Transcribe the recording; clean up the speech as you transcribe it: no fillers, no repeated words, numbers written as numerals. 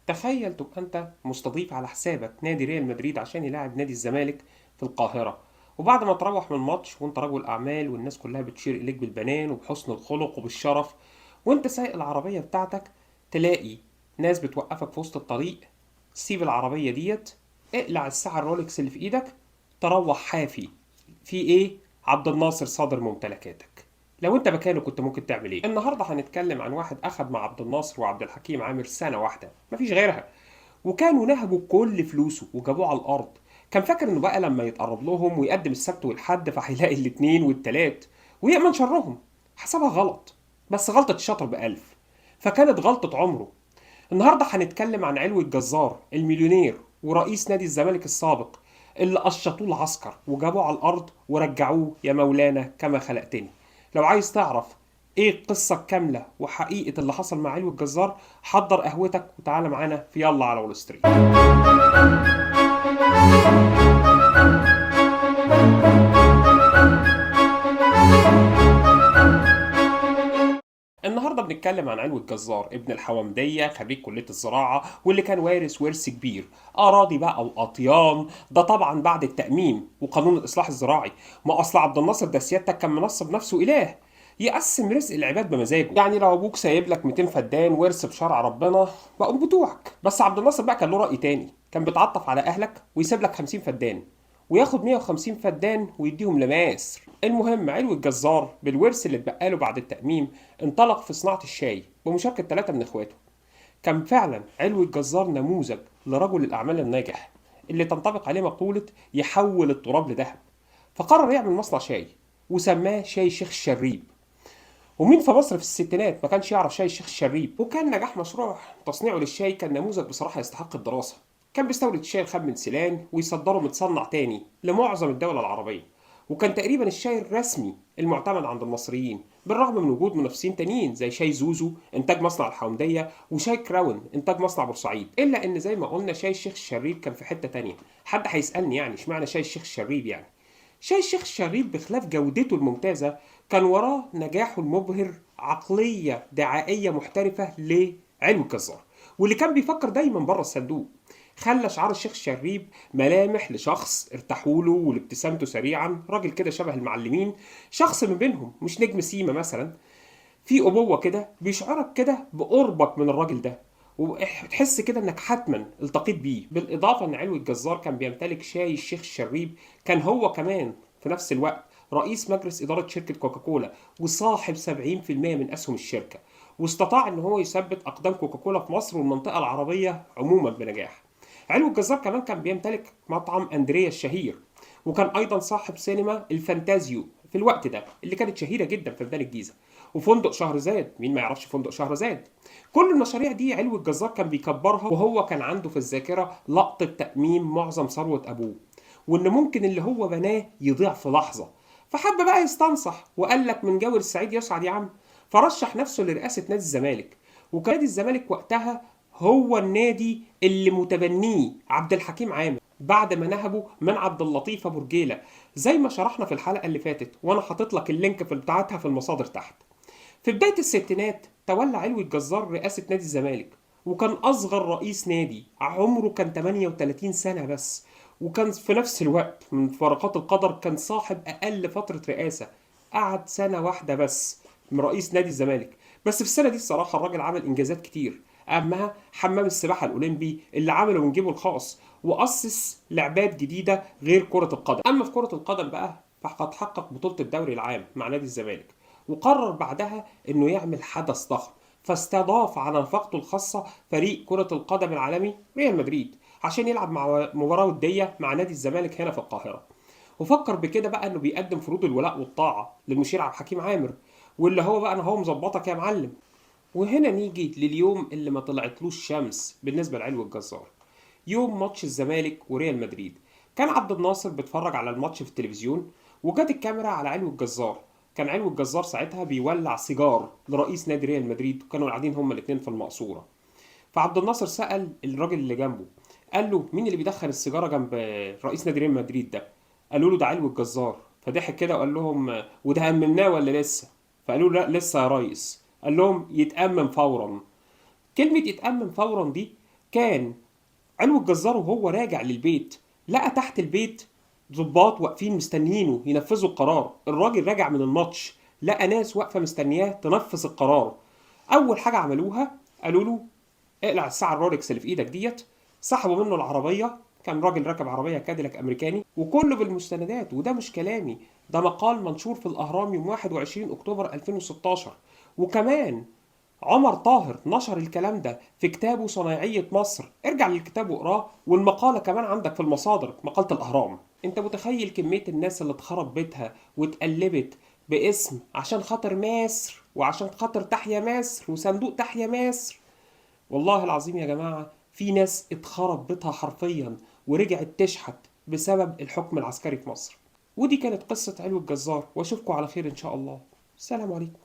تخيل تبقى انت مستضيف على حسابك نادي ريال مدريد عشان يلاعب نادي الزمالك في القاهرة. وبعد ما تروح من الماتش وانت رجل اعمال والناس كلها بتشير اليك بالبنان وبحسن الخلق وبالشرف، وانت سايق العربية بتاعتك تلاقي ناس بتوقفك في وسط الطريق. سيب العربية ديت، اقلع الساعة الرولكس اللي في ايدك، تروح حافي. في ايه؟ عبد الناصر صادر ممتلكاتك. لو انت مكانه كنت ممكن تعمل ايه؟ النهارده هنتكلم عن واحد اخد مع عبد الناصر وعبد الحكيم عامر سنه واحده مفيش غيرها، وكانوا نهبوا كل فلوسه وجابوه على الارض. كان فاكر انه بقى لما يتقرب لهم ويقدم السبت والحد فهيلاقي الاتنين والتلات ويأمن شرهم. حسبها غلط، بس غلطة الشاطر بألف، فكانت غلطة عمره. النهارده هنتكلم عن علوي الجزار المليونير ورئيس نادي الزمالك السابق، اللي قشطوه العسكر وجابوه على الارض ورجعوه يا مولانا كما خلقتني. لو عايز تعرف ايه القصه الكامله وحقيقه اللي حصل مع علوي الجزار، حضر قهوتك وتعالى معانا في يلا على وول ستريت. النهارده بنتكلم عن علوي الجزار ابن الحومديه خريج كليه الزراعه، واللي كان وارث ورث كبير، اراضي بقى واطيان. ده طبعا بعد التاميم وقانون الاصلاح الزراعي. ما اصل عبد الناصر ده سيادتك كان منصب نفسه اله، يقسم رزق العباد بمزاجه. يعني لو ابوك سايب لك 200 فدان ورث بشرع ربنا بقوا بتوعك، بس عبد الناصر بقى كان له راي تاني، كان بيتعطف على اهلك ويسيب لك 50 فدان وياخد 150 فدان ويديهم لمصر. المهم علوي الجزار بالورث اللي اتبقى له بعد التأميم انطلق في صناعة الشاي بمشاركة 3 من اخواته. كان فعلا علوي الجزار نموذج لرجل الأعمال الناجح اللي تنطبق عليه مقولة يحول التراب لذهب. فقرر يعمل مصنع شاي وسماه شاي شيخ الشريب. ومين في مصر في الستينات ما كانش يعرف شاي الشيخ الشريب؟ وكان نجاح مشروع تصنيعه للشاي كان نموذج بصراحة يستحق الدراسة. كان بيستورد الشاي الخام من سيلان ويصدره متصنع تاني لمعظم الدول العربية، وكان تقريبا الشاي الرسمي المعتمد عند المصريين، بالرغم من وجود منافسين تانيين زي شاي زوزو انتاج مصنع الحومدية وشاي كراون انتاج مصنع بورسعيد. الا ان زي ما قلنا شاي الشيخ الشريب كان في حتة تانية. حد هيسألني يعني اشمعنى شاي الشيخ الشريب يعني؟ شاي الشيخ الشريف بخلاف جودته الممتازة كان وراه نجاحه المبهر، عقلية دعائية محترفة لعلو الجزار، واللي كان بيفكر دايما بره الصندوق. خلى شعار الشيخ الشريف ملامح لشخص ارتاحوله ولابتسامته سريعا، راجل كده شبه المعلمين، شخص من بينهم مش نجم سيما مثلا، في ابوه كده بيشعرك كده بقربك من الراجل ده، وتحس كده انك حتما التقيت بيه. بالاضافه ان علوي الجزار كان بيمتلك شاي الشيخ الشريب، كان هو كمان في نفس الوقت رئيس مجلس اداره شركه كوكاكولا وصاحب 70% من اسهم الشركه، واستطاع ان هو يثبت اقدام كوكاكولا في مصر والمنطقه العربيه عموما بنجاح. علو الجزار كمان كان بيمتلك مطعم اندريا الشهير، وكان ايضا صاحب سينما الفانتازيو في الوقت ده اللي كانت شهيره جدا في ميدان الجيزه، وفندق شهرزاد، مين ما يعرفش فندق شهرزاد؟ كل المشاريع دي علو الجزار كان بيكبرها، وهو كان عنده في الذاكره لقطه تأميم معظم ثروه ابوه، وان ممكن اللي هو بناه يضيع في لحظه. فحب بقى يستنصح وقال لك من جاور السعيد يسعد يا عم، فرشح نفسه لرئاسه نادي الزمالك. وكان نادي الزمالك وقتها هو النادي اللي متبنيه عبد الحكيم عامر بعد ما نهبه من عبد اللطيف ابو رجيله، زي ما شرحنا في الحلقه اللي فاتت، وانا حاطط لك اللينك في بتاعتها في المصادر تحت. في بدايه الستينات تولى علوي الجزار رئاسه نادي الزمالك، وكان اصغر رئيس نادي، عمره كان 38 سنه بس، وكان في نفس الوقت من فارقات القدر كان صاحب اقل فتره رئاسه، قعد سنه واحده بس من رئيس نادي الزمالك. بس في السنه دي الصراحه الراجل عمل انجازات كتير، اهمها حمام السباحه الاولمبي اللي عمله من جيبه الخاص، واسس لعبات جديده غير كره القدم. اما في كره القدم بقى فقد حقق بطوله الدوري العام مع نادي الزمالك، وقرر بعدها انه يعمل حدث ضخم، فاستضاف على نفقته الخاصه فريق كره القدم العالمي ريال مدريد عشان يلعب مع مباراه وديه مع نادي الزمالك هنا في القاهره. وفكر بكده بقى انه بيقدم فروض الولاء والطاعه للمشير عبد الحكيم عامر، واللي هو بقى انا هو مظبطك يا معلم. وهنا نيجي لليوم اللي ما طلعتلوش شمس بالنسبة لعلو الجزار، يوم ماتش الزمالك وريال مدريد. كان عبد الناصر بيتفرج على الماتش في التلفزيون، وجت الكاميرا على علو الجزار. كان علو الجزار ساعتها بيولع سيجار لرئيس نادي ريال مدريد، وكانوا قاعدين هما الاتنين في المقصورة. فعبد الناصر سأل الراجل اللي جنبه، قال له مين اللي بيدخن السيجارة جنب رئيس نادي ريال مدريد ده؟ قالوا له ده علو الجزار. فضحك كده وقال لهم وده أممناه ولا لسه؟ فقالوا له لا لسه يا ريس. قال لهم يتأمم فورا. كلمة يتأمم فورا دي كان علو الجزار وهو راجع للبيت لقى تحت البيت ضباط واقفين مستنيينه ينفذوا القرار. الراجل راجع من الماتش لقى ناس واقفة مستنياه تنفذ القرار. أول حاجة عملوها قالوا له اقلع الساعة الرولكس اللي في ايدك ديت. سحبوا منه العربية، كان راجل راكب عربية كاديلاك أمريكاني وكله بالمستندات، وده مش كلامي، ده مقال منشور في الأهرام يوم 21 أكتوبر 2016. وكمان عمر طاهر نشر الكلام ده في كتابه صنايعية مصر، ارجع للكتاب واقراه، والمقالة كمان عندك في المصادر، مقالة الأهرام. انت متخيل كمية الناس اللي اتخرب بيتها واتقلبت باسم عشان خاطر مصر وعشان خاطر تحيا مصر وصندوق تحيا مصر؟ والله العظيم يا جماعة في ناس اتخرب بيتها حرفيا ورجعت تشحت بسبب الحكم العسكري في مصر. ودي كانت قصة علو الجزار، واشوفكم على خير ان شاء الله. السلام عليكم.